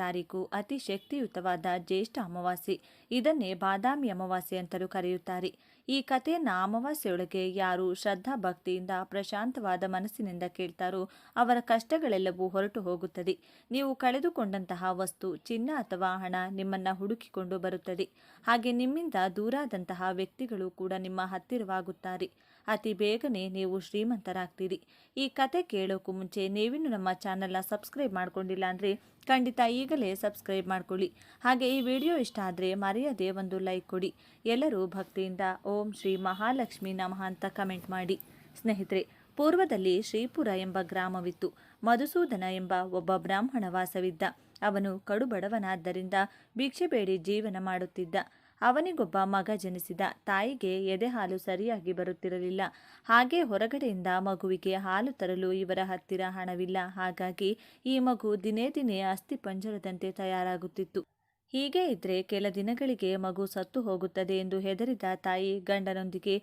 ತಾರೀಕು ಅತಿ ಶಕ್ತಿಯುತವಾದ ಜ್ಯೇಷ್ಠ ಅಮಾವಾಸ್ಯೆ. ಇದನ್ನೇ ಬಾದಾಮಿ ಅಮಾವಾಸ್ಯೆ ಅಂತಲೂ ಕರೆಯುತ್ತಾರೆ. ಈ ಕಥೆಯನ್ನ ಅಮಾವಾಸ್ಯೆಯೊಳಗೆ ಯಾರು ಶ್ರದ್ಧಾ ಭಕ್ತಿಯಿಂದ ಪ್ರಶಾಂತವಾದ ಮನಸ್ಸಿನಿಂದ ಕೇಳ್ತಾರೋ ಅವರ ಕಷ್ಟಗಳೆಲ್ಲವೂ ಹೊರಟು ಹೋಗುತ್ತದೆ. ನೀವು ಕಳೆದುಕೊಂಡಂತಹ ವಸ್ತು, ಚಿನ್ನ ಅಥವಾ ಹಣ ನಿಮ್ಮನ್ನ ಹುಡುಕಿಕೊಂಡು ಬರುತ್ತದೆ. ಹಾಗೆ ನಿಮ್ಮಿಂದ ದೂರಾದಂತಹ ವ್ಯಕ್ತಿಗಳು ಕೂಡ ನಿಮ್ಮ ಹತ್ತಿರವಾಗುತ್ತಾರೆ. ಅತಿ ಬೇಗನೆ ನೀವು ಶ್ರೀಮಂತರಾಗ್ತೀರಿ. ಈ ಕತೆ ಕೇಳೋಕ್ಕೂ ಮುಂಚೆ ನೀವಿನ್ನು ನಮ್ಮ ಚಾನಲ್ನ ಸಬ್ಸ್ಕ್ರೈಬ್ ಮಾಡ್ಕೊಂಡಿಲ್ಲ ಅಂದರೆ ಖಂಡಿತ ಈಗಲೇ ಸಬ್ಸ್ಕ್ರೈಬ್ ಮಾಡ್ಕೊಳ್ಳಿ. ಹಾಗೆ ಈ ವಿಡಿಯೋ ಇಷ್ಟ ಆದರೆ ಮರೆಯದೆ ಒಂದು ಲೈಕ್ ಕೊಡಿ. ಎಲ್ಲರೂ ಭಕ್ತಿಯಿಂದ ಓಂ ಶ್ರೀ ಮಹಾಲಕ್ಷ್ಮಿ ನಮಃ ಅಂತ ಕಮೆಂಟ್ ಮಾಡಿ. ಸ್ನೇಹಿತರೆ, ಪೂರ್ವದಲ್ಲಿ ಶ್ರೀಪುರ ಎಂಬ ಗ್ರಾಮವಿತ್ತು. ಮಧುಸೂದನ ಎಂಬ ಒಬ್ಬ ಬ್ರಾಹ್ಮಣ ವಾಸವಿದ್ದ. ಅವನು ಕಡುಬಡವನಾದ್ದರಿಂದ ಭಿಕ್ಷೆ ಬೇಡಿ ಜೀವನ ಮಾಡುತ್ತಿದ್ದ. ಅವನಿಗೊಬ್ಬ ಮಗ ಜನಿಸಿದ. ತಾಯಿಗೆ ಎದೆ ಹಾಲು ಸರಿಯಾಗಿ ಬರುತ್ತಿರಲಿಲ್ಲ. ಹಾಗೆ ಹೊರಗಡೆಯಿಂದ ಮಗುವಿಗೆ ಹಾಲು ತರಲು ಇವರ ಹತ್ತಿರ ಹಣವಿಲ್ಲ. ಹಾಗಾಗಿ ಈ ಮಗು ದಿನೇ ದಿನೇ ಅಸ್ಥಿಪಂಜರದಂತೆ ತಯಾರಾಗುತ್ತಿತ್ತು. ಹೀಗೆ ಇದ್ರೆ ಕೆಲ ದಿನಗಳಿಗೆ ಮಗು ಸತ್ತು ಹೋಗುತ್ತದೆ ಎಂದು ಹೆದರಿದ ತಾಯಿ ಗಂಡನೊಂದಿಗೆ,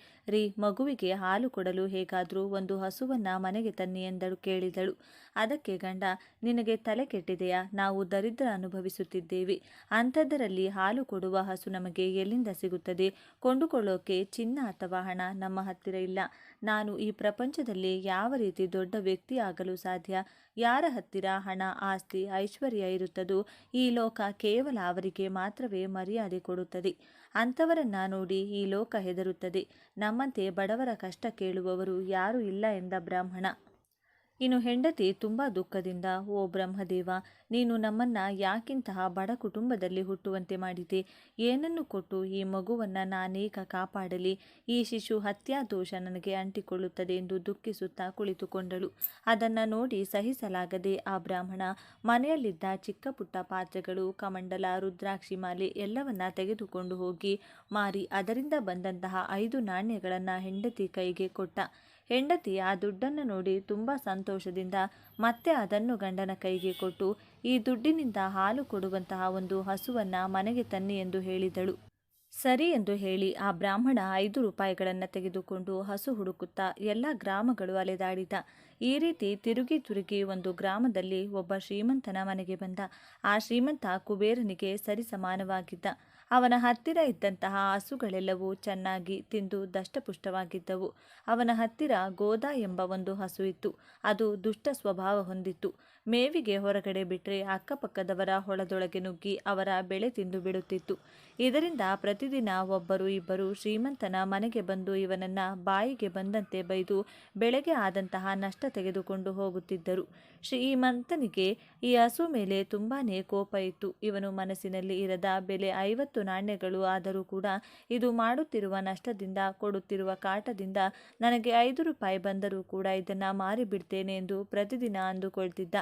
ಮಗುವಿಗೆ ಹಾಲು ಕೊಡಲು ಹೇಗಾದರೂ ಒಂದು ಹಸುವನ್ನ ಮನೆಗೆ ತನ್ನಿ ಎಂದಳು ಕೇಳಿದಳು. ಅದಕ್ಕೆ ಗಂಡ, ನಿನಗೆ ತಲೆ ಕೆಟ್ಟಿದೆಯಾ? ನಾವು ದರಿದ್ರ ಅನುಭವಿಸುತ್ತಿದ್ದೇವೆ. ಅಂಥದ್ದರಲ್ಲಿ ಹಾಲು ಕೊಡುವ ಹಸು ನಮಗೆ ಎಲ್ಲಿಂದ ಸಿಗುತ್ತದೆ? ಕೊಂಡುಕೊಳ್ಳೋಕೆ ಚಿನ್ನ ಅಥವಾ ಹಣ ನಮ್ಮ ಹತ್ತಿರ ಇಲ್ಲ. ನಾನು ಈ ಪ್ರಪಂಚದಲ್ಲಿ ಯಾವ ರೀತಿ ದೊಡ್ಡ ವ್ಯಕ್ತಿ ಆಗಲು ಸಾಧ್ಯ? ಯಾರ ಹತ್ತಿರ ಹಣ, ಆಸ್ತಿ, ಐಶ್ವರ್ಯ ಇರುತ್ತದೋ ಈ ಲೋಕ ಕೇವಲ ಅವರಿಗೆ ಮಾತ್ರವೇ ಮರ್ಯಾದೆ ಕೊಡುತ್ತದೆ. ಅಂಥವರನ್ನ ನೋಡಿ ಈ ಲೋಕ ಹೆದರುತ್ತದೆ. ನಮ್ಮಂತೆ ಬಡವರ ಕಷ್ಟ ಕೇಳುವವರು ಯಾರೂ ಇಲ್ಲ ಎಂದ ಬ್ರಾಹ್ಮಣ. ಇನ್ನು ಹೆಂಡತಿ ತುಂಬ ದುಃಖದಿಂದ, ಓ ಬ್ರಹ್ಮದೇವ, ನೀನು ನಮ್ಮನ್ನ ಯಾಕಿಂತಹ ಬಡ ಕುಟುಂಬದಲ್ಲಿ ಹುಟ್ಟುವಂತೆ ಮಾಡಿದೆ? ಏನನ್ನು ಕೊಟ್ಟು ಈ ಮಗುವನ್ನು ನಾನೀಗ ಕಾಪಾಡಲಿ? ಈ ಶಿಶು ಹತ್ಯಾ ದೋಷ ನನಗೆ ಅಂಟಿಕೊಳ್ಳುತ್ತದೆ ಎಂದು ದುಃಖಿಸುತ್ತಾ ಕುಳಿತುಕೊಂಡಳು. ಅದನ್ನು ನೋಡಿ ಸಹಿಸಲಾಗದೆ ಆ ಬ್ರಾಹ್ಮಣ ಮನೆಯಲ್ಲಿದ್ದ ಚಿಕ್ಕ ಪುಟ್ಟ ಪಾತ್ರೆಗಳು, ಕಮಂಡಲ, ರುದ್ರಾಕ್ಷಿ ಮಾಲೆ ಎಲ್ಲವನ್ನ ತೆಗೆದುಕೊಂಡು ಹೋಗಿ ಮಾರಿ ಅದರಿಂದ ಬಂದಂತಹ 5 ನಾಣ್ಯಗಳನ್ನು ಹೆಂಡತಿ ಕೈಗೆ ಕೊಟ್ಟ. ಹೆಂಡತಿ ಆ ದುಡ್ಡನ್ನು ನೋಡಿ ತುಂಬ ಸಂತೋಷದಿಂದ ಮತ್ತೆ ಅದನ್ನು ಗಂಡನ ಕೈಗೆ ಕೊಟ್ಟು, ಈ ದುಡ್ಡಿನಿಂದ ಹಾಲು ಕೊಡುವಂತಹ ಒಂದು ಹಸುವನ್ನ ಮನೆಗೆ ತನ್ನಿ ಎಂದು ಹೇಳಿದಳು. ಸರಿ ಎಂದು ಹೇಳಿ ಆ ಬ್ರಾಹ್ಮಣ 5 ರೂಪಾಯಿಗಳನ್ನು ತೆಗೆದುಕೊಂಡು ಹಸು ಹುಡುಕುತ್ತಾ ಎಲ್ಲ ಗ್ರಾಮಗಳು ಅಲೆದಾಡಿದ. ಈ ರೀತಿ ತಿರುಗಿ ತಿರುಗಿ ಒಂದು ಗ್ರಾಮದಲ್ಲಿ ಒಬ್ಬ ಶ್ರೀಮಂತನ ಮನೆಗೆ ಬಂದ. ಆ ಶ್ರೀಮಂತ ಕುಬೇರನಿಗೆ ಸರಿಸಮಾನವಾಗಿದ್ದ. ಅವನ ಹತ್ತಿರ ಇದ್ದಂತಹ ಹಸುಗಳೆಲ್ಲವೂ ಚೆನ್ನಾಗಿ ತಿಂದು ದಷ್ಟಪುಷ್ಟವಾಗಿದ್ದವು. ಅವನ ಹತ್ತಿರ ಗೋದಾ ಎಂಬ ಒಂದು ಹಸು ಇತ್ತು. ಅದು ದುಷ್ಟ ಸ್ವಭಾವ ಹೊಂದಿತ್ತು. ಮೇವಿಗೆ ಹೊರಗಡೆ ಬಿಟ್ಟರೆ ಅಕ್ಕಪಕ್ಕದವರ ಹೊಲದೊಳಗೆ ನುಗ್ಗಿ ಅವರ ಬೆಳೆ ತಿಂದು ಬಿಡುತ್ತಿತ್ತು. ಇದರಿಂದ ಪ್ರತಿದಿನ ಒಬ್ಬರು ಇಬ್ಬರು ಶ್ರೀಮಂತನ ಮನೆಗೆ ಬಂದು ಇವನನ್ನ ಬಾಯಿಗೆ ಬಂದಂತೆ ಬೈದು ಬೆಳೆಗೆ ಆದಂತಹ ನಷ್ಟ ತೆಗೆದುಕೊಂಡು ಹೋಗುತ್ತಿದ್ದರು. ಶ್ರೀಮಂತನಿಗೆ ಈ ಹಸು ಮೇಲೆ ತುಂಬಾನೇ ಕೋಪ ಇತ್ತು. ಇವನು ಮನಸ್ಸಿನಲ್ಲಿ ಇರದ ಬೆಲೆ 50 ನಾಣ್ಯಗಳು ಆದರೂ ಕೂಡ ಇದು ಮಾಡುತ್ತಿರುವ ನಷ್ಟದಿಂದ, ಕೊಡುತ್ತಿರುವ ಕಾಟದಿಂದ ನನಗೆ 5 ರೂಪಾಯಿ ಬಂದರೂ ಕೂಡ ಇದನ್ನ ಮಾರಿಬಿಡ್ತೇನೆ ಎಂದು ಪ್ರತಿದಿನ ಅಂದುಕೊಳ್ತಿದ್ದ.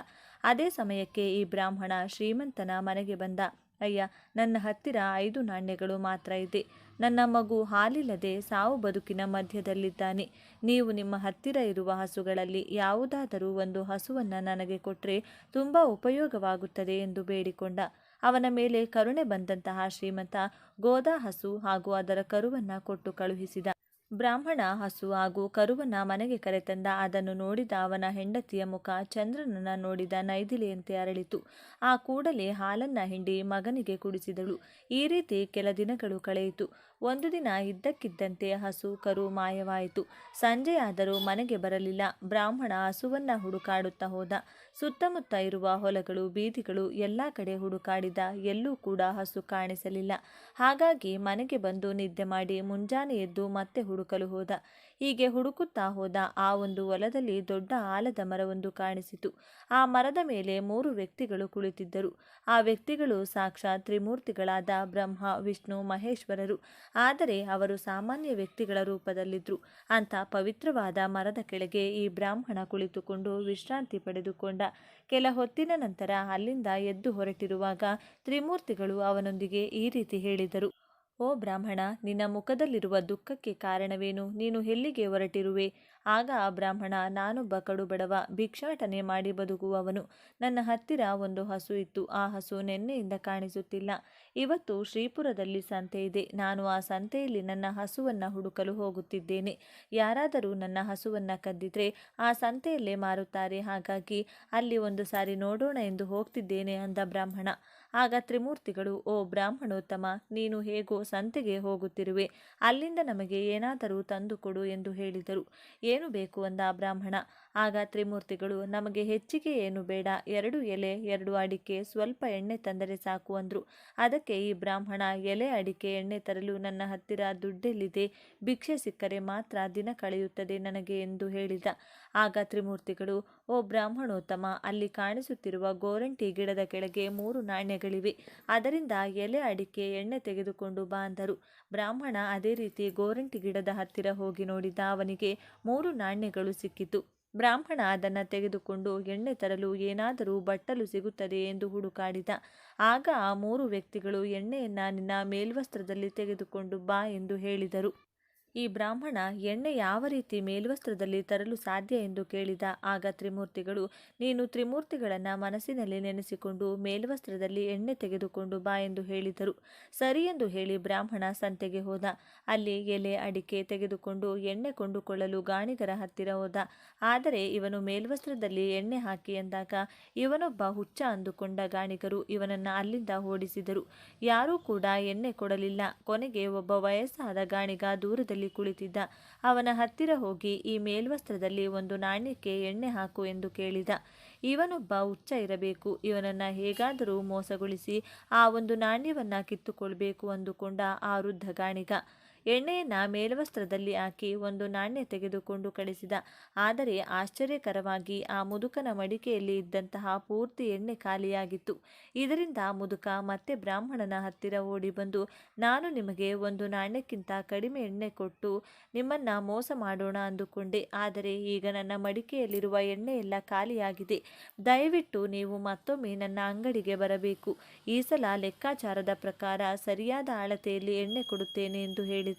ಅದೇ ಸಮಯಕ್ಕೆ ಈ ಬ್ರಾಹ್ಮಣ ಶ್ರೀಮಂತನ ಮನೆಗೆ ಬಂದ. ಅಯ್ಯ, ನನ್ನ ಹತ್ತಿರ 5 ನಾಣ್ಯಗಳು ಮಾತ್ರ ಇದೆ. ನನ್ನ ಮಗು ಹಾಲಿಲ್ಲದೆ ಸಾವು ಬದುಕಿನ ಮಧ್ಯದಲ್ಲಿದ್ದಾನೆ. ನೀವು ನಿಮ್ಮ ಹತ್ತಿರ ಇರುವ ಹಸುಗಳಲ್ಲಿ ಯಾವುದಾದರೂ ಒಂದು ಹಸುವನ್ನು ನನಗೆ ಕೊಟ್ಟರೆ ತುಂಬ ಉಪಯೋಗವಾಗುತ್ತದೆ ಎಂದು ಬೇಡಿಕೊಂಡ. ಅವನ ಮೇಲೆ ಕರುಣೆ ಬಂದಂತಹ ಶ್ರೀಮಂತ ಗೋದಾ ಹಸು ಹಾಗೂ ಅದರ ಕರುವನ್ನು ಕೊಟ್ಟು ಕಳುಹಿಸಿದ. ಬ್ರಾಹ್ಮಣ ಹಸು ಹಾಗೂ ಕರುವನ್ನ ಮನೆಗೆ ಕರೆತಂದ. ಅದನ್ನು ನೋಡಿದ ಅವನ ಹೆಂಡತಿಯ ಮುಖ ಚಂದ್ರನನ್ನ ನೋಡಿದ ನೈದಿಲೆಯಂತೆ ಅರಳಿತು. ಆ ಕೂಡಲೇ ಹಾಲನ್ನ ಹಿಂಡಿ ಮಗನಿಗೆ ಕುಡಿಸಿದಳು. ಈ ರೀತಿ ಕೆಲ ದಿನಗಳು ಕಳೆಯಿತು. ಒಂದು ದಿನ ಇದ್ದಕ್ಕಿದ್ದಂತೆ ಹಸು ಕರು ಮಾಯವಾಯಿತು. ಸಂಜೆಯಾದರೂ ಮನೆಗೆ ಬರಲಿಲ್ಲ. ಬ್ರಾಹ್ಮಣ ಹಸುವನ್ನ ಹುಡುಕಾಡುತ್ತಾ ಹೋದ. ಸುತ್ತಮುತ್ತ ಇರುವ ಹೊಲಗಳು, ಬೀದಿಗಳು ಎಲ್ಲ ಕಡೆ ಹುಡುಕಾಡಿದ. ಎಲ್ಲೂ ಕೂಡ ಹಸು ಕಾಣಿಸಲಿಲ್ಲ. ಹಾಗಾಗಿ ಮನೆಗೆ ಬಂದು ನಿದ್ದೆ ಮಾಡಿ ಮುಂಜಾನೆ ಎದ್ದು ಮತ್ತೆ ಹುಡುಕಲು ಹೋದ. ಹೀಗೆ ಹುಡುಕುತ್ತಾ ಹೋದ. ಆ ಒಂದು ಹೊಲದಲ್ಲಿ ದೊಡ್ಡ ಆಲದ ಮರವೊಂದು ಕಾಣಿಸಿತು. ಆ ಮರದ ಮೇಲೆ 3 ವ್ಯಕ್ತಿಗಳು ಕುಳಿತಿದ್ದರು. ಆ ವ್ಯಕ್ತಿಗಳು ಸಾಕ್ಷಾತ್ ತ್ರಿಮೂರ್ತಿಗಳಾದ ಬ್ರಹ್ಮ, ವಿಷ್ಣು, ಮಹೇಶ್ವರರು. ಆದರೆ ಅವರು ಸಾಮಾನ್ಯ ವ್ಯಕ್ತಿಗಳ ರೂಪದಲ್ಲಿದ್ದರು. ಅಂಥ ಪವಿತ್ರವಾದ ಮರದ ಕೆಳಗೆ ಈ ಬ್ರಾಹ್ಮಣ ಕುಳಿತುಕೊಂಡು ವಿಶ್ರಾಂತಿ ಪಡೆದುಕೊಂಡ. ಕೆಲ ಹೊತ್ತಿನ ನಂತರ ಅಲ್ಲಿಂದ ಎದ್ದು ಹೊರಟಿರುವಾಗ ತ್ರಿಮೂರ್ತಿಗಳು ಅವನೊಂದಿಗೆ ಈ ರೀತಿ ಹೇಳಿದರು. ಓ ಬ್ರಾಹ್ಮಣ, ನಿನ್ನ ಮುಖದಲ್ಲಿರುವ ದುಃಖಕ್ಕೆ ಕಾರಣವೇನು? ನೀನು ಎಲ್ಲಿಗೆ ಹೊರಟಿರುವೆ? ಆಗ ಆ ಬ್ರಾಹ್ಮಣ, ನಾನೊಬ್ಬ ಕಡು ಬಡವ, ಭಿಕ್ಷಾಟನೆ ಮಾಡಿ ಬದುಕುವವನು. ನನ್ನ ಹತ್ತಿರ ಒಂದು ಹಸು ಇತ್ತು. ಆ ಹಸು ನಿನ್ನೆಯಿಂದ ಕಾಣಿಸುತ್ತಿಲ್ಲ. ಇವತ್ತು ಶ್ರೀಪುರದಲ್ಲಿ ಸಂತೆ ಇದೆ. ನಾನು ಆ ಸಂತೆಯಲ್ಲಿ ನನ್ನ ಹಸುವನ್ನು ಹುಡುಕಲು ಹೋಗುತ್ತಿದ್ದೇನೆ. ಯಾರಾದರೂ ನನ್ನ ಹಸುವನ್ನು ಕದ್ದಿದ್ರೆ ಆ ಸಂತೆಯಲ್ಲೇ ಮಾರುತ್ತಾರೆ. ಹಾಗಾಗಿ ಅಲ್ಲಿ ಒಂದು ಸಾರಿ ನೋಡೋಣ ಎಂದು ಹೋಗ್ತಿದ್ದೇನೆ ಅಂದ ಬ್ರಾಹ್ಮಣ. ಆಗ ತ್ರಿಮೂರ್ತಿಗಳು, ಓ ಬ್ರಾಹ್ಮಣೋತ್ತಮ, ನೀನು ಹೇಗೋ ಸಂತೆಗೆ ಹೋಗುತ್ತಿರುವೆ, ಅಲ್ಲಿಂದ ನಮಗೆ ಏನಾದರೂ ತಂದು ಕೊಡು ಎಂದು ಹೇಳಿದರು. ಏನು ಬೇಕು ಅಂದ ಬ್ರಾಹ್ಮಣ. ಆಗ ತ್ರಿಮೂರ್ತಿಗಳು, ನಮಗೆ ಹೆಚ್ಚಿಗೆ ಏನು ಬೇಡ, 2 ಎಲೆ 2 ಅಡಿಕೆ, ಸ್ವಲ್ಪ ಎಣ್ಣೆ ತಂದರೆ ಸಾಕು ಅಂದ್ರು. ಅದಕ್ಕೆ ಈ ಬ್ರಾಹ್ಮಣ, ಎಲೆ ಅಡಿಕೆ ಎಣ್ಣೆ ತರಲು ನನ್ನ ಹತ್ತಿರ ದುಡ್ಡೆಲ್ಲಿದೆ, ಭಿಕ್ಷೆ ಸಿಕ್ಕರೆ ಮಾತ್ರ ದಿನ ಕಳೆಯುತ್ತದೆ ನನಗೆ ಎಂದು ಹೇಳಿದ. ಆಗ ತ್ರಿಮೂರ್ತಿಗಳು, ಓ ಬ್ರಾಹ್ಮಣೋತ್ತಮ, ಅಲ್ಲಿ ಕಾಣಿಸುತ್ತಿರುವ ಗೋರಂಟಿ ಗಿಡದ ಕೆಳಗೆ 3 ನಾಣ್ಯಗಳಿವೆ, ಅದರಿಂದ ಎಲೆ ಅಡಿಕೆ ಎಣ್ಣೆ ತೆಗೆದುಕೊಂಡು ಬಾ ಅಂದರು. ಬ್ರಾಹ್ಮಣ ಅದೇ ರೀತಿ ಗೋರಂಟಿ ಗಿಡದ ಹತ್ತಿರ ಹೋಗಿ ನೋಡಿದ. ಅವನಿಗೆ 3 ನಾಣ್ಯಗಳು ಸಿಕ್ಕಿತು. ಬ್ರಾಹ್ಮಣ ಅದನ್ನು ತೆಗೆದುಕೊಂಡು ಎಣ್ಣೆ ತರಲು ಏನಾದರೂ ಬಟ್ಟಲು ಸಿಗುತ್ತದೆ ಎಂದು ಹುಡುಕಾಡಿದ. ಆಗ ಆ 3 ವ್ಯಕ್ತಿಗಳು, ಎಣ್ಣೆಯನ್ನು ನಿನ್ನ ಮೇಲ್ವಸ್ತ್ರದಲ್ಲಿ ತೆಗೆದುಕೊಂಡು ಬಾ ಎಂದು ಹೇಳಿದರು. ಈ ಬ್ರಾಹ್ಮಣ, ಎಣ್ಣೆ ಯಾವ ರೀತಿ ಮೇಲ್ವಸ್ತ್ರದಲ್ಲಿ ತರಲು ಸಾಧ್ಯ ಎಂದು ಕೇಳಿದ. ಆಗ ತ್ರಿಮೂರ್ತಿಗಳು, ನೀನು ತ್ರಿಮೂರ್ತಿಗಳನ್ನು ಮನಸ್ಸಿನಲ್ಲಿ ನೆನೆಸಿಕೊಂಡು ಮೇಲ್ವಸ್ತ್ರದಲ್ಲಿ ಎಣ್ಣೆ ತೆಗೆದುಕೊಂಡು ಬಾ ಎಂದು ಹೇಳಿದರು. ಸರಿ ಎಂದು ಹೇಳಿ ಬ್ರಾಹ್ಮಣ ಸಂತೆಗೆ ಹೋದ. ಅಲ್ಲಿ ಎಲೆ ಅಡಿಕೆ ತೆಗೆದುಕೊಂಡು ಎಣ್ಣೆ ಕೊಂಡುಕೊಳ್ಳಲು ಗಾಣಿಗರ ಹತ್ತಿರ ಹೋದ. ಆದರೆ ಇವನು ಮೇಲ್ವಸ್ತ್ರದಲ್ಲಿ ಎಣ್ಣೆ ಹಾಕಿ ಎಂದಾಗ ಇವನೊಬ್ಬ ಹುಚ್ಚ ಅಂದುಕೊಂಡ ಗಾಣಿಗರು ಇವನನ್ನು ಅಲ್ಲಿಂದ ಓಡಿಸಿದರು. ಯಾರೂ ಕೂಡ ಎಣ್ಣೆ ಕೊಡಲಿಲ್ಲ. ಕೊನೆಗೆ ಒಬ್ಬ ವಯಸ್ಸಾದ ಗಾಣಿಗ ದೂರದಲ್ಲಿ ಕುಳಿತಿದ್ದ. ಅವನ ಹತ್ತಿರ ಹೋಗಿ, ಈ ಮೇಲ್ವಸ್ತ್ರದಲ್ಲಿ ಒಂದು ನಾಣ್ಯಕ್ಕೆ ಎಣ್ಣೆ ಹಾಕು ಎಂದು ಕೇಳಿದ. ಇವನೊಬ್ಬ ಹುಚ್ಚ ಇರಬೇಕು, ಇವನನ್ನು ಹೇಗಾದರೂ ಮೋಸಗೊಳಿಸಿ ಆ ಒಂದು ನಾಣ್ಯವನ್ನ ಕಿತ್ತುಕೊಳ್ಬೇಕು ಅಂದುಕೊಂಡ ಆ ವೃದ್ಧ ಗಾಣಿಗ ಎಣ್ಣೆಯನ್ನ ಮೇಲ್ವಸ್ತ್ರದಲ್ಲಿ ಹಾಕಿ ಒಂದು ನಾಣ್ಯ ತೆಗೆದುಕೊಂಡು ಕಳಿಸಿದ. ಆದರೆ ಆಶ್ಚರ್ಯಕರವಾಗಿ ಆ ಮುದುಕನ ಮಡಿಕೆಯಲ್ಲಿ ಇದ್ದಂತಹ ಪೂರ್ತಿ ಎಣ್ಣೆ ಖಾಲಿಯಾಗಿತ್ತು. ಇದರಿಂದ ಮುದುಕ ಮತ್ತೆ ಬ್ರಾಹ್ಮಣನ ಹತ್ತಿರ ಓಡಿ ಬಂದು, ನಾನು ನಿಮಗೆ ಒಂದು ನಾಣ್ಯಕ್ಕಿಂತ ಕಡಿಮೆ ಎಣ್ಣೆ ಕೊಟ್ಟು ನಿಮ್ಮನ್ನ ಮೋಸ ಮಾಡೋಣ ಅಂದುಕೊಂಡೆ, ಆದರೆ ಈಗ ನನ್ನ ಮಡಿಕೆಯಲ್ಲಿರುವ ಎಣ್ಣೆ ಎಲ್ಲ ಖಾಲಿಯಾಗಿದೆ. ದಯವಿಟ್ಟು ನೀವು ಮತ್ತೊಮ್ಮೆ ನನ್ನ ಅಂಗಡಿಗೆ ಬರಬೇಕು. ಈ ಸಲ ಲೆಕ್ಕಾಚಾರದ ಪ್ರಕಾರ ಸರಿಯಾದ ಅಳತೆಯಲ್ಲಿ ಎಣ್ಣೆ ಕೊಡುತ್ತೇನೆ ಎಂದು ಹೇಳಿದ.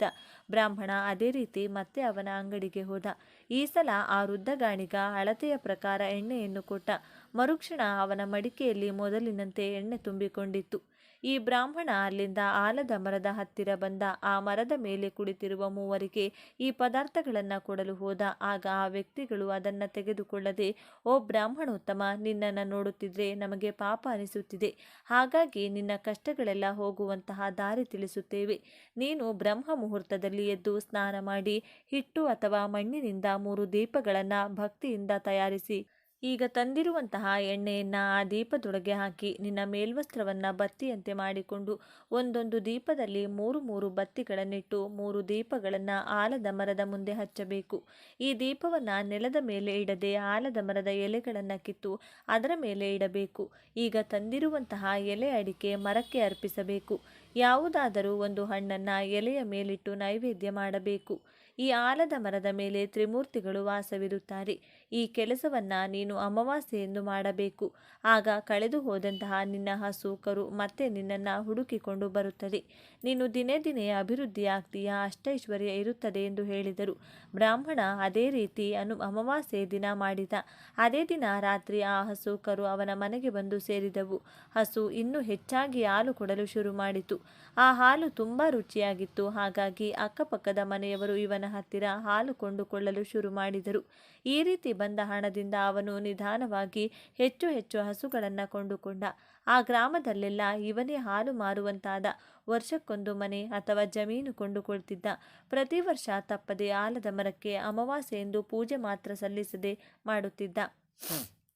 ಬ್ರಾಹ್ಮಣ ಅದೇ ರೀತಿ ಮತ್ತೆ ಅವನ ಅಂಗಡಿಗೆ ಹೋದ. ಈ ಸಲ ಆ ವೃದ್ಧ ಗಾಣಿಗ ಅಳತೆಯ ಪ್ರಕಾರ ಎಣ್ಣೆಯನ್ನು ಕೊಟ್ಟ. ಮರುಕ್ಷಣ ಅವನ ಮಡಿಕೆಯಲ್ಲಿ ಮೊದಲಿನಂತೆ ಎಣ್ಣೆ ತುಂಬಿಕೊಂಡಿತ್ತು. ಈ ಬ್ರಾಹ್ಮಣ ಅಲ್ಲಿಂದ ಆಲದ ಮರದ ಹತ್ತಿರ ಬಂದ. ಆ ಮರದ ಮೇಲೆ ಕುಳಿತಿರುವ 3 ಈ ಪದಾರ್ಥಗಳನ್ನು ಕೊಡಲು ಹೋದ. ಆಗ ಆ ವ್ಯಕ್ತಿಗಳು ಅದನ್ನು ತೆಗೆದುಕೊಳ್ಳದೆ, ಓ ಬ್ರಾಹ್ಮಣೋತ್ತಮ, ನಿನ್ನನ್ನು ನೋಡುತ್ತಿದ್ರೆ ನಮಗೆ ಪಾಪ ಅನಿಸುತ್ತಿದೆ. ಹಾಗಾಗಿ ನಿನ್ನ ಕಷ್ಟಗಳೆಲ್ಲ ಹೋಗುವಂತಹ ದಾರಿ ತಿಳಿಸುತ್ತೇವೆ. ನೀನು ಬ್ರಹ್ಮ ಮುಹೂರ್ತದಲ್ಲಿ ಎದ್ದು ಸ್ನಾನ ಮಾಡಿ ಹಿಟ್ಟು ಅಥವಾ ಮಣ್ಣಿನಿಂದ 3 ದೀಪಗಳನ್ನು ಭಕ್ತಿಯಿಂದ ತಯಾರಿಸಿ ಈಗ ತಂದಿರುವಂತಹ ಎಣ್ಣೆಯನ್ನು ಆ ದೀಪದೊಳಗೆ ಹಾಕಿ ನಿನ್ನ ಮೇಲ್ವಸ್ತ್ರವನ್ನು ಬತ್ತಿಯಂತೆ ಮಾಡಿಕೊಂಡು ಒಂದೊಂದು ದೀಪದಲ್ಲಿ 3 ಬತ್ತಿಗಳನ್ನಿಟ್ಟು 3 ದೀಪಗಳನ್ನು ಆಲದ ಮರದ ಮುಂದೆ ಹಚ್ಚಬೇಕು. ಈ ದೀಪವನ್ನು ನೆಲದ ಮೇಲೆ ಇಡದೆ ಆಲದ ಮರದ ಎಲೆಗಳನ್ನು ಕಿತ್ತು ಅದರ ಮೇಲೆ ಇಡಬೇಕು. ಈಗ ತಂದಿರುವಂತಹ ಎಲೆ ಅಡಿಕೆ ಮರಕ್ಕೆ ಅರ್ಪಿಸಬೇಕು. ಯಾವುದಾದರೂ ಒಂದು ಹಣ್ಣನ್ನು ಎಲೆಯ ಮೇಲಿಟ್ಟು ನೈವೇದ್ಯ ಮಾಡಬೇಕು. ಈ ಆಲದ ಮರದ ಮೇಲೆ ತ್ರಿಮೂರ್ತಿಗಳು ವಾಸವಿರುತ್ತಾರೆ. ಈ ಕೆಲಸವನ್ನು ನೀನು ಅಮಾವಾಸ್ಯೆಯೆಂದು ಮಾಡಬೇಕು. ಆಗ ಕಳೆದು ಹೋದಂತಹ ನಿನ್ನ ಹಸು ಕರು ಮತ್ತೆ ನಿನ್ನನ್ನು ಹುಡುಕಿಕೊಂಡು ಬರುತ್ತದೆ. ನೀನು ದಿನೇ ದಿನೇ ಅಭಿವೃದ್ಧಿಯಾಗ್ತೀಯ, ಅಷ್ಟೈಶ್ವರ್ಯ ಇರುತ್ತದೆ ಎಂದು ಹೇಳಿದರು. ಬ್ರಾಹ್ಮಣ ಅದೇ ರೀತಿ ಅಮಾವಾಸ್ಯೆ ದಿನ ಮಾಡಿದ. ಅದೇ ದಿನ ರಾತ್ರಿ ಆ ಹಸು ಕರು ಅವನ ಮನೆಗೆ ಬಂದು ಸೇರಿದವು. ಹಸು ಇನ್ನೂ ಹೆಚ್ಚಾಗಿ ಹಾಲು ಕೊಡಲು ಶುರು ಮಾಡಿತು. ಆ ಹಾಲು ತುಂಬ ರುಚಿಯಾಗಿತ್ತು. ಹಾಗಾಗಿ ಅಕ್ಕಪಕ್ಕದ ಮನೆಯವರು ಇವನ ಹತ್ತಿರ ಹಾಲು ಕೊಂಡುಕೊಳ್ಳಲು ಶುರು ಮಾಡಿದರು. ಈ ರೀತಿ ಬಂದ ಹಣದಿಂದ ಅವನು ನಿಧಾನವಾಗಿ ಹೆಚ್ಚು ಹೆಚ್ಚು ಹಸುಗಳನ್ನು ಕೊಂಡುಕೊಂಡ. ಆ ಗ್ರಾಮದಲ್ಲೆಲ್ಲ ಇವನೇ ಹಾಲು ಮಾರುವಂತಾದ. ವರ್ಷಕ್ಕೊಂದು ಮನೆ ಅಥವಾ ಜಮೀನು ಕೊಂಡುಕೊಳ್ತಿದ್ದ. ಪ್ರತಿ ವರ್ಷ ತಪ್ಪದೆ ಆಲದ ಮರಕ್ಕೆ ಅಮಾವಾಸ್ಯೆಯೆಂದು ಪೂಜೆ ಮಾತ್ರ ಸಲ್ಲಿಸದೆ ಮಾಡುತ್ತಿದ್ದ.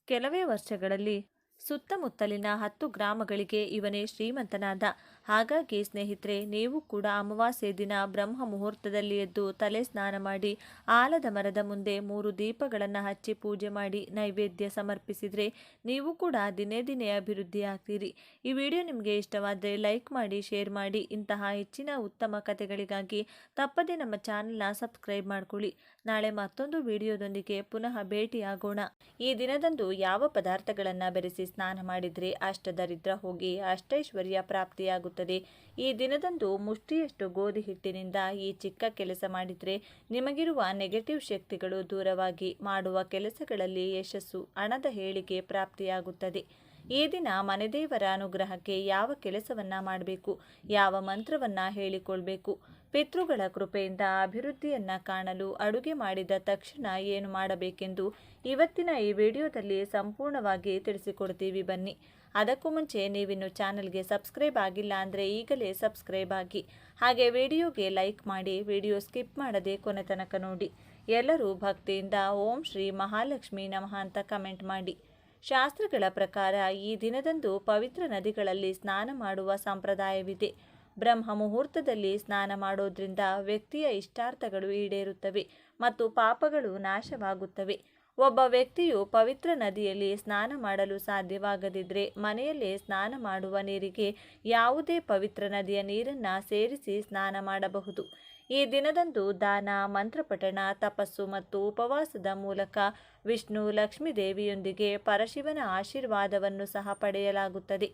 ಕೆಲವೇ ವರ್ಷಗಳಲ್ಲಿ ಸುತ್ತಮುತ್ತಲಿನ 10 ಗ್ರಾಮಗಳಿಗೆ ಇವನೇ ಶ್ರೀಮಂತನಾದ. ಹಾಗಾಗಿ ಸ್ನೇಹಿತರೆ, ನೀವು ಕೂಡ ಅಮಾವಾಸ್ಯೆ ದಿನ ಬ್ರಹ್ಮ ಮುಹೂರ್ತದಲ್ಲಿ ಎದ್ದು ತಲೆ ಸ್ನಾನ ಮಾಡಿ ಆಲದ ಮರದ ಮುಂದೆ 3 ದೀಪಗಳನ್ನು ಹಚ್ಚಿ ಪೂಜೆ ಮಾಡಿ ನೈವೇದ್ಯ ಸಮರ್ಪಿಸಿದರೆ ನೀವು ಕೂಡ ದಿನೇ ದಿನೇ ಅಭಿವೃದ್ಧಿ ಆಗ್ತೀರಿ. ಈ ವಿಡಿಯೋ ನಿಮಗೆ ಇಷ್ಟವಾದರೆ ಲೈಕ್ ಮಾಡಿ, ಶೇರ್ ಮಾಡಿ. ಇಂತಹ ಹೆಚ್ಚಿನ ಉತ್ತಮ ಕಥೆಗಳಿಗಾಗಿ ತಪ್ಪದೆ ನಮ್ಮ ಚಾನೆಲ್ನ ಸಬ್ಸ್ಕ್ರೈಬ್ ಮಾಡ್ಕೊಳ್ಳಿ. ನಾಳೆ ಮತ್ತೊಂದು ವಿಡಿಯೋದೊಂದಿಗೆ ಪುನಃ ಭೇಟಿಯಾಗೋಣ. ಈ ದಿನದಂದು ಯಾವ ಪದಾರ್ಥಗಳನ್ನು ಬೆರೆಸಿ ಸ್ನಾನ ಮಾಡಿದರೆ ಅಷ್ಟದರಿದ್ರ ಹೋಗಿ ಅಷ್ಟೈಶ್ವರ್ಯ ಪ್ರಾಪ್ತಿಯಾಗುತ್ತದೆ. ಈ ದಿನದಂದು ಮುಷ್ಟಿಯಷ್ಟು ಗೋಧಿ ಹಿಟ್ಟಿನಿಂದ ಈ ಚಿಕ್ಕ ಕೆಲಸ ಮಾಡಿದರೆ ನಿಮಗಿರುವ ನೆಗೆಟಿವ್ ಶಕ್ತಿಗಳು ದೂರವಾಗಿ ಮಾಡುವ ಕೆಲಸಗಳಲ್ಲಿ ಯಶಸ್ಸು, ಹಣದ ಏಳಿಗೆ ಪ್ರಾಪ್ತಿಯಾಗುತ್ತದೆ. ಈ ದಿನ ಮನೆದೇವರ ಅನುಗ್ರಹಕ್ಕೆ ಯಾವ ಕೆಲಸವನ್ನ ಮಾಡಬೇಕು, ಯಾವ ಮಂತ್ರವನ್ನ ಹೇಳಿಕೊಳ್ಬೇಕು, ಪಿತೃಗಳ ಕೃಪೆಯಿಂದ ಅಭಿವೃದ್ಧಿಯನ್ನ ಕಾಣಲು ಅಡುಗೆ ಮಾಡಿದ ತಕ್ಷಣ ಏನು ಮಾಡಬೇಕೆಂದು ಇವತ್ತಿನ ಈ ವಿಡಿಯೋದಲ್ಲಿ ಸಂಪೂರ್ಣವಾಗಿ ತಿಳಿಸಿಕೊಡ್ತೀವಿ. ಬನ್ನಿ. ಅದಕ್ಕೂ ಮುಂಚೆ ನೀವಿನ್ನು ಚಾನಲ್ಗೆ ಸಬ್ಸ್ಕ್ರೈಬ್ ಆಗಿಲ್ಲ ಅಂದರೆ ಈಗಲೇ ಸಬ್ಸ್ಕ್ರೈಬ್ ಆಗಿ, ಹಾಗೆ ವಿಡಿಯೋಗೆ ಲೈಕ್ ಮಾಡಿ, ವಿಡಿಯೋ ಸ್ಕಿಪ್ ಮಾಡದೆ ಕೊನೆ ತನಕ ನೋಡಿ. ಎಲ್ಲರೂ ಭಕ್ತಿಯಿಂದ ಓಂ ಶ್ರೀ ಮಹಾಲಕ್ಷ್ಮಿ ನಮಃ ಅಂತ ಕಮೆಂಟ್ ಮಾಡಿ. ಶಾಸ್ತ್ರಗಳ ಪ್ರಕಾರ ಈ ದಿನದಂದು ಪವಿತ್ರ ನದಿಗಳಲ್ಲಿ ಸ್ನಾನ ಮಾಡುವ ಸಂಪ್ರದಾಯವಿದೆ. ಬ್ರಹ್ಮ ಮುಹೂರ್ತದಲ್ಲಿ ಸ್ನಾನ ಮಾಡೋದ್ರಿಂದ ವ್ಯಕ್ತಿಯ ಇಷ್ಟಾರ್ಥಗಳು ಈಡೇರುತ್ತವೆ ಮತ್ತು ಪಾಪಗಳು ನಾಶವಾಗುತ್ತವೆ. ಒಬ್ಬ ವ್ಯಕ್ತಿಯು ಪವಿತ್ರ ನದಿಯಲ್ಲಿ ಸ್ನಾನ ಮಾಡಲು ಸಾಧ್ಯವಾಗದಿದ್ದರೆ ಮನೆಯಲ್ಲೇ ಸ್ನಾನ ಮಾಡುವ ನೀರಿಗೆ ಯಾವುದೇ ಪವಿತ್ರ ನದಿಯ ನೀರನ್ನು ಸೇರಿಸಿ ಸ್ನಾನ ಮಾಡಬಹುದು. ಈ ದಿನದಂದು ದಾನ, ಮಂತ್ರಪಠಣ, ತಪಸ್ಸು ಮತ್ತು ಉಪವಾಸದ ಮೂಲಕ ವಿಷ್ಣು, ಲಕ್ಷ್ಮೀ ದೇವಿಯೊಂದಿಗೆ ಪರಶಿವನ ಆಶೀರ್ವಾದವನ್ನು ಸಹ ಪಡೆಯಲಾಗುತ್ತದೆ.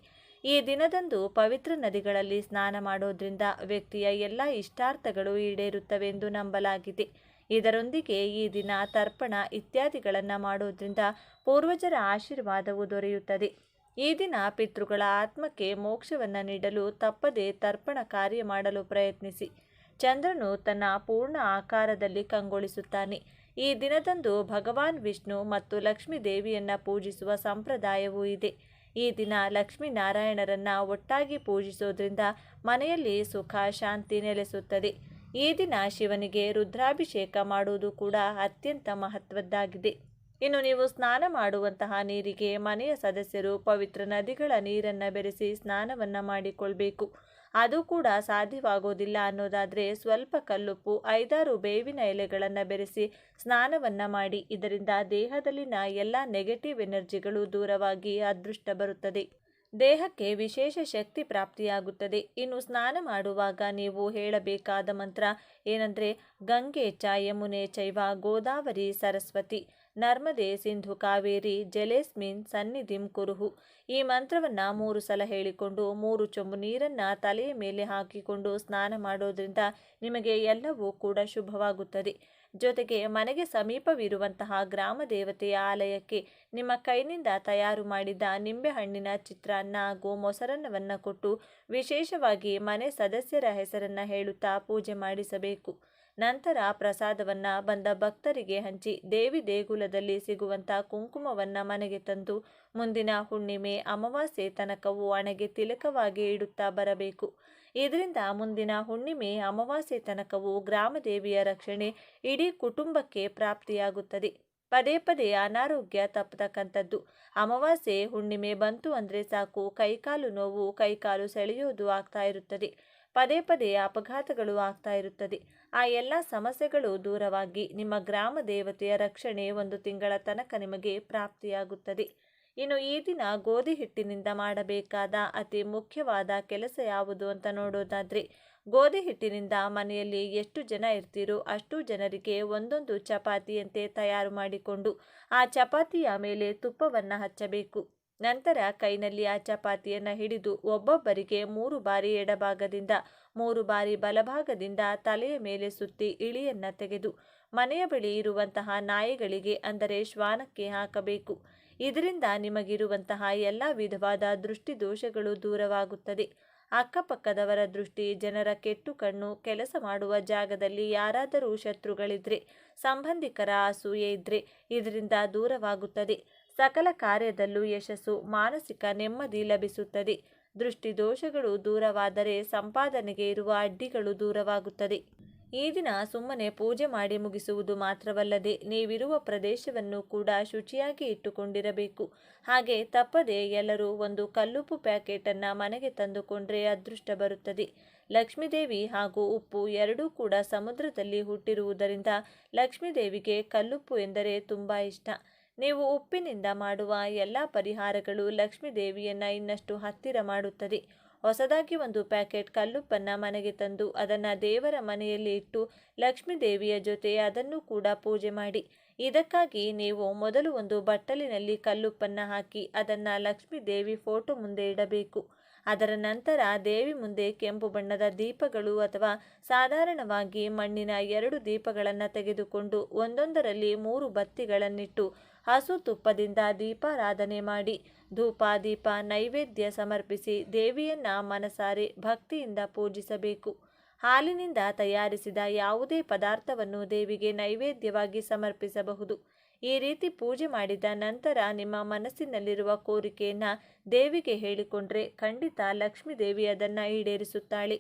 ಈ ದಿನದಂದು ಪವಿತ್ರ ನದಿಗಳಲ್ಲಿ ಸ್ನಾನ ಮಾಡೋದ್ರಿಂದ ವ್ಯಕ್ತಿಯ ಎಲ್ಲ ಇಷ್ಟಾರ್ಥಗಳು ಈಡೇರುತ್ತವೆಂದು ನಂಬಲಾಗಿದೆ. ಇದರೊಂದಿಗೆ ಈ ದಿನ ತರ್ಪಣ ಇತ್ಯಾದಿಗಳನ್ನು ಮಾಡೋದ್ರಿಂದ ಪೂರ್ವಜರ ಆಶೀರ್ವಾದವು ದೊರೆಯುತ್ತದೆ. ಈ ದಿನ ಪಿತೃಗಳ ಆತ್ಮಕ್ಕೆ ಮೋಕ್ಷವನ್ನು ನೀಡಲು ತಪ್ಪದೆ ತರ್ಪಣ ಕಾರ್ಯ ಮಾಡಲು ಪ್ರಯತ್ನಿಸಿ. ಚಂದ್ರನು ತನ್ನ ಪೂರ್ಣ ಆಕಾರದಲ್ಲಿ ಕಂಗೊಳಿಸುತ್ತಾನೆ. ಈ ದಿನದಂದು ಭಗವಾನ್ ವಿಷ್ಣು ಮತ್ತು ಲಕ್ಷ್ಮೀ ದೇವಿಯನ್ನ ಪೂಜಿಸುವ ಸಂಪ್ರದಾಯವೂ ಇದೆ. ಈ ದಿನ ಲಕ್ಷ್ಮೀನಾರಾಯಣರನ್ನ ಒಟ್ಟಾಗಿ ಪೂಜಿಸೋದ್ರಿಂದ ಮನೆಯಲ್ಲಿ ಸುಖ, ಶಾಂತಿ ನೆಲೆಸುತ್ತದೆ. ಈ ದಿನ ಶಿವನಿಗೆ ರುದ್ರಾಭಿಷೇಕ ಮಾಡುವುದು ಕೂಡ ಅತ್ಯಂತ ಮಹತ್ವದ್ದಾಗಿದೆ. ಇನ್ನು ನೀವು ಸ್ನಾನ ಮಾಡುವಂತಹ ನೀರಿಗೆ ಮನೆಯ ಸದಸ್ಯರು ಪವಿತ್ರ ನದಿಗಳ ನೀರನ್ನು ಬೆರೆಸಿ ಸ್ನಾನವನ್ನು ಮಾಡಿಕೊಳ್ಬೇಕು. ಅದು ಕೂಡ ಸಾಧ್ಯವಾಗೋದಿಲ್ಲ ಅನ್ನೋದಾದರೆ ಸ್ವಲ್ಪ ಕಲ್ಲುಪ್ಪು, 5-6 ಬೇವಿನ ಎಲೆಗಳನ್ನು ಬೆರೆಸಿ ಸ್ನಾನವನ್ನು ಮಾಡಿ. ಇದರಿಂದ ದೇಹದಲ್ಲಿನ ಎಲ್ಲ ನೆಗೆಟಿವ್ ಎನರ್ಜಿಗಳು ದೂರವಾಗಿ ಅದೃಷ್ಟ ಬರುತ್ತದೆ. ದೇಹಕ್ಕೆ ವಿಶೇಷ ಶಕ್ತಿ ಪ್ರಾಪ್ತಿಯಾಗುತ್ತದೆ. ಇನ್ನು ಸ್ನಾನ ಮಾಡುವಾಗ ನೀವು ಹೇಳಬೇಕಾದ ಮಂತ್ರ ಏನಂದರೆ ಗಂಗೆ ಚ ಯಮುನೆ ಚೈವ ಗೋದಾವರಿ ಸರಸ್ವತಿ ನರ್ಮದೆ ಸಿಂಧು ಕಾವೇರಿ ಜಲೇಸ್ಮಿನ್ ಸನ್ನಿಧಿಂ ಕುರುಹು. ಈ ಮಂತ್ರವನ್ನು 3 ಸಲ ಹೇಳಿಕೊಂಡು 3 ಚೊಂಬು ನೀರನ್ನು ತಲೆಯ ಮೇಲೆ ಹಾಕಿಕೊಂಡು ಸ್ನಾನ ಮಾಡೋದ್ರಿಂದ ನಿಮಗೆ ಎಲ್ಲವೂ ಕೂಡ ಶುಭವಾಗುತ್ತದೆ. ಜೊತೆಗೆ ಮನೆಗೆ ಸಮೀಪವಿರುವಂತಹ ಗ್ರಾಮ ದೇವತೆಯ ಆಲಯಕ್ಕೆ ನಿಮ್ಮ ಕೈನಿಂದ ತಯಾರು ಮಾಡಿದ ನಿಂಬೆಹಣ್ಣಿನ ಚಿತ್ರಾನ್ನ ಹಾಗೂ ಮೊಸರನ್ನವನ್ನು ಕೊಟ್ಟು ವಿಶೇಷವಾಗಿ ಮನೆ ಸದಸ್ಯರ ಹೆಸರನ್ನು ಹೇಳುತ್ತಾ ಪೂಜೆ ಮಾಡಿಸಬೇಕು. ನಂತರ ಪ್ರಸಾದವನ್ನು ಬಂದ ಭಕ್ತರಿಗೆ ಹಂಚಿ ದೇವಿ ದೇಗುಲದಲ್ಲಿ ಸಿಗುವಂಥ ಕುಂಕುಮವನ್ನು ಮನೆಗೆ ತಂದು ಮುಂದಿನ ಹುಣ್ಣಿಮೆ, ಅಮಾವಾಸ್ಯೆ ತನಕವೂ ಹಣೆಗೆ ತಿಲಕವಾಗಿ ಇಡುತ್ತಾ ಬರಬೇಕು. ಇದರಿಂದ ಮುಂದಿನ ಹುಣ್ಣಿಮೆ, ಅಮಾವಾಸ್ಯೆ ತನಕವೂ ಗ್ರಾಮದೇವಿಯ ರಕ್ಷಣೆ ಇಡೀ ಕುಟುಂಬಕ್ಕೆ ಪ್ರಾಪ್ತಿಯಾಗುತ್ತದೆ. ಪದೇ ಪದೇ ಅನಾರೋಗ್ಯ ತಪ್ಪತಕ್ಕಂಥದ್ದು. ಅಮಾವಾಸ್ಯೆ, ಹುಣ್ಣಿಮೆ ಬಂತು ಅಂದರೆ ಸಾಕು, ಕೈಕಾಲು ನೋವು, ಕೈಕಾಲು ಸೆಳೆಯೋದು ಆಗ್ತಾ ಇರುತ್ತದೆ. ಪದೇ ಪದೇ ಅಪಘಾತಗಳು ಆಗ್ತಾ ಇರುತ್ತದೆ. ಆ ಎಲ್ಲ ಸಮಸ್ಯೆಗಳು ದೂರವಾಗಿ ನಿಮ್ಮ ಗ್ರಾಮ ದೇವತೆಯ ರಕ್ಷಣೆ 1 ತಿಂಗಳ ತನಕ ನಿಮಗೆ ಪ್ರಾಪ್ತಿಯಾಗುತ್ತದೆ. ಇನ್ನು ಈ ದಿನ ಗೋಧಿ ಹಿಟ್ಟಿನಿಂದ ಮಾಡಬೇಕಾದ ಅತಿ ಮುಖ್ಯವಾದ ಕೆಲಸ ಯಾವುದು ಅಂತ ನೋಡೋದಾದರೆ, ಗೋಧಿ ಹಿಟ್ಟಿನಿಂದ ಮನೆಯಲ್ಲಿ ಎಷ್ಟು ಜನ ಇರ್ತೀರೋ ಅಷ್ಟು ಜನರಿಗೆ ಒಂದೊಂದು ಚಪಾತಿಯಂತೆ ತಯಾರು ಮಾಡಿಕೊಂಡು ಆ ಚಪಾತಿಯ ಮೇಲೆ ತುಪ್ಪವನ್ನು ಹಚ್ಚಬೇಕು. ನಂತರ ಕೈನಲ್ಲಿ ಆ ಚಪಾತಿಯನ್ನು ಹಿಡಿದು ಒಬ್ಬೊಬ್ಬರಿಗೆ 3 ಬಾರಿ ಎಡಭಾಗದಿಂದ 3 ಬಾರಿ ಬಲಭಾಗದಿಂದ ತಲೆಯ ಮೇಲೆ ಸುತ್ತಿ ಇಳಿಯನ್ನು ತೆಗೆದು ಮನೆಯ ಬಳಿ ಇರುವಂತಹ ನಾಯಿಗಳಿಗೆ ಅಂದರೆ ಶ್ವಾನಕ್ಕೆ ಹಾಕಬೇಕು. ಇದರಿಂದ ನಿಮಗಿರುವಂತಹ ಎಲ್ಲ ವಿಧವಾದ ದೃಷ್ಟಿ ದೋಷಗಳು ದೂರವಾಗುತ್ತದೆ. ಅಕ್ಕಪಕ್ಕದವರ ದೃಷ್ಟಿ, ಜನರ ಕೆಟ್ಟು ಕಣ್ಣು, ಕೆಲಸ ಮಾಡುವ ಜಾಗದಲ್ಲಿ ಯಾರಾದರೂ ಶತ್ರುಗಳಿದ್ರೆ, ಸಂಬಂಧಿಕರ ಅಸೂಯೆ ಇದ್ರೆ ಇದರಿಂದ ದೂರವಾಗುತ್ತದೆ. ಸಕಲ ಕಾರ್ಯದಲ್ಲೂ ಯಶಸ್ಸು, ಮಾನಸಿಕ ನೆಮ್ಮದಿ ಲಭಿಸುತ್ತದೆ. ದೃಷ್ಟಿ ದೋಷಗಳು ದೂರವಾದರೆ ಸಂಪಾದನೆಗೆ ಇರುವ ಅಡ್ಡಿಗಳು ದೂರವಾಗುತ್ತದೆ. ಈ ದಿನ ಸುಮ್ಮನೆ ಪೂಜೆ ಮಾಡಿ ಮುಗಿಸುವುದು ಮಾತ್ರವಲ್ಲದೆ ನೀವಿರುವ ಪ್ರದೇಶವನ್ನು ಕೂಡ ಶುಚಿಯಾಗಿ ಇಟ್ಟುಕೊಂಡಿರಬೇಕು. ಹಾಗೆ ತಪ್ಪದೆ ಎಲ್ಲರೂ 1 ಕಲ್ಲುಪ್ಪು ಪ್ಯಾಕೆಟನ್ನು ಮನೆಗೆ ತಂದುಕೊಂಡ್ರೆ ಅದೃಷ್ಟ ಬರುತ್ತದೆ. ಲಕ್ಷ್ಮೀದೇವಿ ಹಾಗೂ ಉಪ್ಪು ಎರಡೂ ಕೂಡ ಸಮುದ್ರದಲ್ಲಿ ಹುಟ್ಟಿರುವುದರಿಂದ ಲಕ್ಷ್ಮೀದೇವಿಗೆ ಕಲ್ಲುಪ್ಪು ಎಂದರೆ ತುಂಬ ಇಷ್ಟ. ನೀವು ಉಪ್ಪಿನಿಂದ ಮಾಡುವ ಎಲ್ಲ ಪರಿಹಾರಗಳು ಲಕ್ಷ್ಮೀದೇವಿಯನ್ನು ಇನ್ನಷ್ಟು ಹತ್ತಿರ ಮಾಡುತ್ತದೆ. ಹೊಸದಾಗಿ 1 ಪ್ಯಾಕೆಟ್ ಕಲ್ಲುಪ್ಪನ್ನು ಮನೆಗೆ ತಂದು ಅದನ್ನು ದೇವರ ಮನೆಯಲ್ಲಿ ಇಟ್ಟು ಲಕ್ಷ್ಮೀ ದೇವಿಯ ಜೊತೆ ಅದನ್ನು ಕೂಡ ಪೂಜೆ ಮಾಡಿ. ಇದಕ್ಕಾಗಿ ನೀವು ಮೊದಲು ಒಂದು ಬಟ್ಟಲಿನಲ್ಲಿ ಕಲ್ಲುಪ್ಪನ್ನು ಹಾಕಿ ಅದನ್ನು ಲಕ್ಷ್ಮೀ ದೇವಿ ಫೋಟೋ ಮುಂದೆ ಇಡಬೇಕು. ಅದರ ನಂತರ ದೇವಿ ಮುಂದೆ ಕೆಂಪು ಬಣ್ಣದ ದೀಪಗಳು ಅಥವಾ ಸಾಧಾರಣವಾಗಿ ಮಣ್ಣಿನ 2 ದೀಪಗಳನ್ನು ತೆಗೆದುಕೊಂಡು ಒಂದೊಂದರಲ್ಲಿ 3 ಬತ್ತಿಗಳನ್ನಿಟ್ಟು ಹಸು ತುಪ್ಪದಿಂದ ದೀಪಾರಾಧನೆ ಮಾಡಿ ಧೂಪ ದೀಪ ನೈವೇದ್ಯ ಸಮರ್ಪಿಸಿ ದೇವಿಯನ್ನ ಮನಸಾರೆ ಭಕ್ತಿಯಿಂದ ಪೂಜಿಸಬೇಕು. ಹಾಲಿನಿಂದ ತಯಾರಿಸಿದ ಯಾವುದೇ ಪದಾರ್ಥವನ್ನು ದೇವಿಗೆ ನೈವೇದ್ಯವಾಗಿ ಸಮರ್ಪಿಸಬಹುದು. ಈ ರೀತಿ ಪೂಜೆ ಮಾಡಿದ ನಂತರ ನಿಮ್ಮ ಮನಸ್ಸಿನಲ್ಲಿರುವ ಕೋರಿಕೆಯನ್ನು ದೇವಿಗೆ ಹೇಳಿಕೊಂಡ್ರೆ ಖಂಡಿತ ಲಕ್ಷ್ಮೀ ದೇವಿ ಅದನ್ನು ಈಡೇರಿಸುತ್ತಾಳೆ.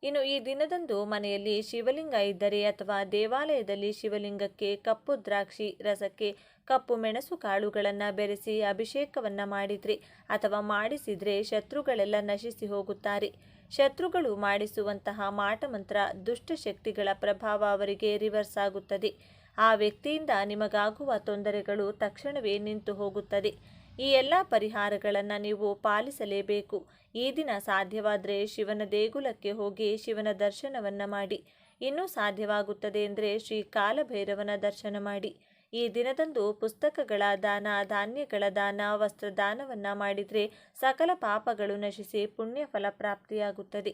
ಇನ್ನು ಈ ದಿನದಂದು ಮನೆಯಲ್ಲಿ ಶಿವಲಿಂಗ ಇದ್ದರೆ ಅಥವಾ ದೇವಾಲಯದಲ್ಲಿ ಶಿವಲಿಂಗಕ್ಕೆ ಕಪ್ಪು ದ್ರಾಕ್ಷಿ ರಸಕ್ಕೆ ಕಪ್ಪು ಮೆಣಸು ಕಾಳುಗಳನ್ನು ಬೆರೆಸಿ ಅಭಿಷೇಕವನ್ನು ಮಾಡಿದರೆ ಅಥವಾ ಮಾಡಿಸಿದರೆ ಶತ್ರುಗಳೆಲ್ಲ ನಶಿಸಿ ಹೋಗುತ್ತಾರೆ. ಶತ್ರುಗಳು ಮಾಡಿಸುವಂತಹ ಮಾಟಮಂತ್ರ ದುಷ್ಟಶಕ್ತಿಗಳ ಪ್ರಭಾವ ಅವರಿಗೆ ರಿವರ್ಸ್ ಆಗುತ್ತದೆ. ಆ ವ್ಯಕ್ತಿಯಿಂದ ನಿಮಗಾಗುವ ತೊಂದರೆಗಳು ತಕ್ಷಣವೇ ನಿಂತು ಹೋಗುತ್ತದೆ. ಈ ಎಲ್ಲ ಪರಿಹಾರಗಳನ್ನು ನೀವು ಪಾಲಿಸಲೇಬೇಕು. ಈ ದಿನ ಸಾಧ್ಯವಾದರೆ ಶಿವನ ದೇಗುಲಕ್ಕೆ ಹೋಗಿ ಶಿವನ ದರ್ಶನವನ್ನು ಮಾಡಿ. ಇನ್ನೂ ಸಾಧ್ಯವಾಗುತ್ತದೆ ಅಂದರೆ ಶ್ರೀ ಕಾಲಭೈರವನ ದರ್ಶನ ಮಾಡಿ. ಈ ದಿನದಂದು ಪುಸ್ತಕಗಳ ದಾನ, ಧಾನ್ಯಗಳ ದಾನ, ವಸ್ತ್ರದಾನವನ್ನು ಮಾಡಿದರೆ ಸಕಲ ಪಾಪಗಳು ನಶಿಸಿ ಪುಣ್ಯ ಫಲ ಪ್ರಾಪ್ತಿಯಾಗುತ್ತದೆ.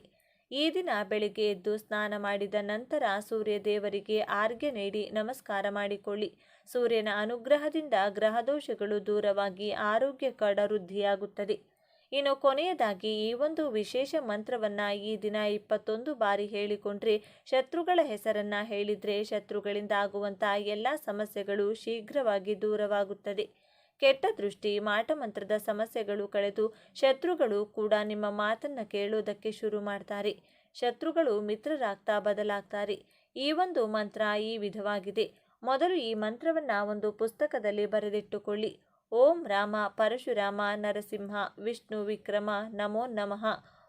ಈ ದಿನ ಬೆಳಿಗ್ಗೆ ಎದ್ದು ಸ್ನಾನ ಮಾಡಿದ ನಂತರ ಸೂರ್ಯ ದೇವರಿಗೆ ಆರ್ಘ್ಯ ನೀಡಿ ನಮಸ್ಕಾರ ಮಾಡಿಕೊಳ್ಳಿ. ಸೂರ್ಯನ ಅನುಗ್ರಹದಿಂದ ಗ್ರಹದೋಷಗಳು ದೂರವಾಗಿ ಆರೋಗ್ಯಕರ ವೃದ್ಧಿಯಾಗುತ್ತದೆ. ಇನ್ನು ಕೊನೆಯದಾಗಿ ಈ ಒಂದು ವಿಶೇಷ ಮಂತ್ರವನ್ನು ಈ ದಿನ 21 ಬಾರಿ ಹೇಳಿಕೊಂಡ್ರೆ, ಶತ್ರುಗಳ ಹೆಸರನ್ನು ಹೇಳಿದರೆ ಶತ್ರುಗಳಿಂದ ಆಗುವಂಥ ಎಲ್ಲ ಸಮಸ್ಯೆಗಳು ಶೀಘ್ರವಾಗಿ ದೂರವಾಗುತ್ತದೆ. ಕೆಟ್ಟ ದೃಷ್ಟಿ, ಮಾಟಮಂತ್ರದ ಸಮಸ್ಯೆಗಳು ಕಳೆದು ಶತ್ರುಗಳು ಕೂಡ ನಿಮ್ಮ ಮಾತನ್ನು ಕೇಳೋದಕ್ಕೆ ಶುರು ಮಾಡ್ತಾರೆ. ಶತ್ರುಗಳು ಮಿತ್ರರಾಗ್ತಾ ಬದಲಾಗ್ತಾರೆ. ಈ ಒಂದು ಮಂತ್ರ ಈ ವಿಧವಾಗಿದೆ. ಮೊದಲು ಈ ಮಂತ್ರವನ್ನು ಒಂದು ಪುಸ್ತಕದಲ್ಲಿ ಬರೆದಿಟ್ಟುಕೊಳ್ಳಿ. ಓಂ ರಾಮ ಪರಶುರಾಮ ನರಸಿಂಹ ವಿಷ್ಣು ವಿಕ್ರಮ ನಮೋ ನಮಃ.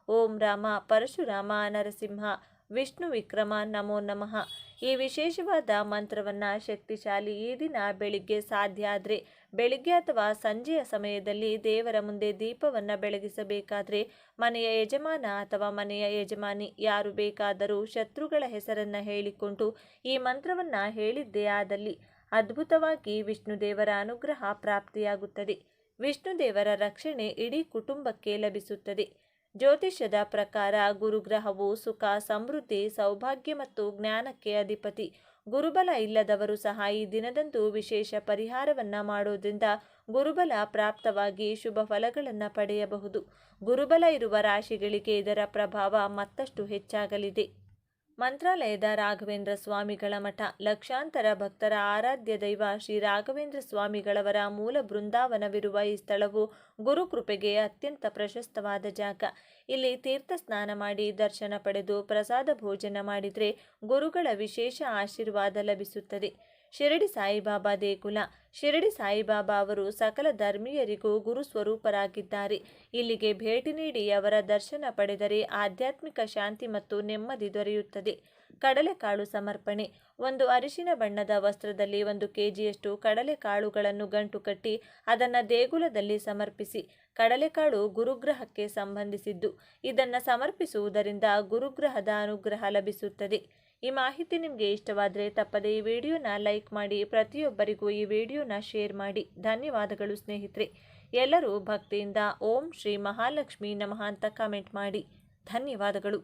ಓಂ ರಾಮ ಪರಶುರಾಮ ನರಸಿಂಹ ವಿಷ್ಣು ವಿಕ್ರಮ ನಮೋ ನಮಃ. ಈ ವಿಶೇಷವಾದ ಮಂತ್ರವನ್ನು ಶಕ್ತಿಶಾಲಿ ಈ ದಿನ ಬೆಳಿಗ್ಗೆ ಸಾಧ್ಯ ಆದರೆ ಬೆಳಿಗ್ಗೆ ಅಥವಾ ಸಂಜೆಯ ಸಮಯದಲ್ಲಿ ದೇವರ ಮುಂದೆ ದೀಪವನ್ನು ಬೆಳಗಿಸಬೇಕಾದ್ರೆ ಮನೆಯ ಯಜಮಾನ ಅಥವಾ ಮನೆಯ ಯಜಮಾನಿ ಯಾರು ಬೇಕಾದರೂ ಶತ್ರುಗಳ ಹೆಸರನ್ನು ಹೇಳಿಕೊಂಡು ಈ ಮಂತ್ರವನ್ನು ಹೇಳಿದ್ದೇ ಆದಲ್ಲಿ ಅದ್ಭುತವಾಗಿ ವಿಷ್ಣುದೇವರ ಅನುಗ್ರಹ ಪ್ರಾಪ್ತಿಯಾಗುತ್ತದೆ. ವಿಷ್ಣುದೇವರ ರಕ್ಷಣೆ ಇಡೀ ಕುಟುಂಬಕ್ಕೆ ಲಭಿಸುತ್ತದೆ. ಜ್ಯೋತಿಷ್ಯದ ಪ್ರಕಾರ ಗುರುಗ್ರಹವು ಸುಖ, ಸಮೃದ್ಧಿ, ಸೌಭಾಗ್ಯ ಮತ್ತು ಜ್ಞಾನಕ್ಕೆ ಅಧಿಪತಿ. ಗುರುಬಲ ಇಲ್ಲದವರು ಸಹ ಈ ದಿನದಂದು ವಿಶೇಷ ಪರಿಹಾರವನ್ನು ಮಾಡೋದ್ರಿಂದ ಗುರುಬಲ ಪ್ರಾಪ್ತವಾಗಿ ಶುಭ ಫಲಗಳನ್ನು ಪಡೆಯಬಹುದು. ಗುರುಬಲ ಇರುವ ರಾಶಿಗಳಿಗೆ ಇದರ ಪ್ರಭಾವ ಮತ್ತಷ್ಟು ಹೆಚ್ಚಾಗಲಿದೆ. ಮಂತ್ರಾಲಯದ ರಾಘವೇಂದ್ರ ಸ್ವಾಮಿಗಳ ಮಠ ಲಕ್ಷಾಂತರ ಭಕ್ತರ ಆರಾಧ್ಯ ದೈವ ಶ್ರೀ ರಾಘವೇಂದ್ರ ಸ್ವಾಮಿಗಳವರ ಮೂಲ ಬೃಂದಾವನವಿರುವ ಈ ಸ್ಥಳವು ಗುರುಕೃಪೆಗೆ ಅತ್ಯಂತ ಪ್ರಶಸ್ತವಾದ ಜಾಗ. ಇಲ್ಲಿ ತೀರ್ಥ ಸ್ನಾನ ಮಾಡಿ ದರ್ಶನ ಪಡೆದು ಪ್ರಸಾದ ಭೋಜನ ಮಾಡಿದರೆ ಗುರುಗಳ ವಿಶೇಷ ಆಶೀರ್ವಾದ ಲಭಿಸುತ್ತದೆ. ಶಿರಡಿ ಸಾಯಿಬಾಬಾ ದೇಗುಲ. ಶಿರಡಿ ಸಾಯಿಬಾಬಾ ಅವರು ಸಕಲ ಧರ್ಮೀಯರಿಗೂ ಗುರು ಸ್ವರೂಪರಾಗಿದ್ದಾರೆ. ಇಲ್ಲಿಗೆ ಭೇಟಿ ನೀಡಿ ಅವರ ದರ್ಶನ ಪಡೆದರೆ ಆಧ್ಯಾತ್ಮಿಕ ಶಾಂತಿ ಮತ್ತು ನೆಮ್ಮದಿ ದೊರೆಯುತ್ತದೆ. ಕಡಲೆಕಾಳು ಸಮರ್ಪಣೆ. ಒಂದು ಅರಿಶಿನ ಬಣ್ಣದ ವಸ್ತ್ರದಲ್ಲಿ 1 kgಯಷ್ಟು ಕಡಲೆಕಾಳುಗಳನ್ನು ಗಂಟು ಕಟ್ಟಿ ಅದನ್ನು ದೇಗುಲದಲ್ಲಿ ಸಮರ್ಪಿಸಿ. ಕಡಲೆಕಾಳು ಗುರುಗ್ರಹಕ್ಕೆ ಸಂಬಂಧಿಸಿದ್ದು. ಇದನ್ನು ಸಮರ್ಪಿಸುವುದರಿಂದ ಗುರುಗ್ರಹದ ಅನುಗ್ರಹ ಲಭಿಸುತ್ತದೆ. ಈ ಮಾಹಿತಿ ನಿಮಗೆ ಇಷ್ಟವಾದರೆ ತಪ್ಪದೇ ಈ ವಿಡಿಯೋನ ಲೈಕ್ ಮಾಡಿ, ಪ್ರತಿಯೊಬ್ಬರಿಗೂ ಈ ವಿಡಿಯೋನ ಶೇರ್ ಮಾಡಿ. ಧನ್ಯವಾದಗಳು ಸ್ನೇಹಿತರೆ. ಎಲ್ಲರೂ ಭಕ್ತಿಯಿಂದ ಓಂ ಶ್ರೀ ಮಹಾಲಕ್ಷ್ಮೀ ನಮಃ ಅಂತ ಕಮೆಂಟ್ ಮಾಡಿ. ಧನ್ಯವಾದಗಳು.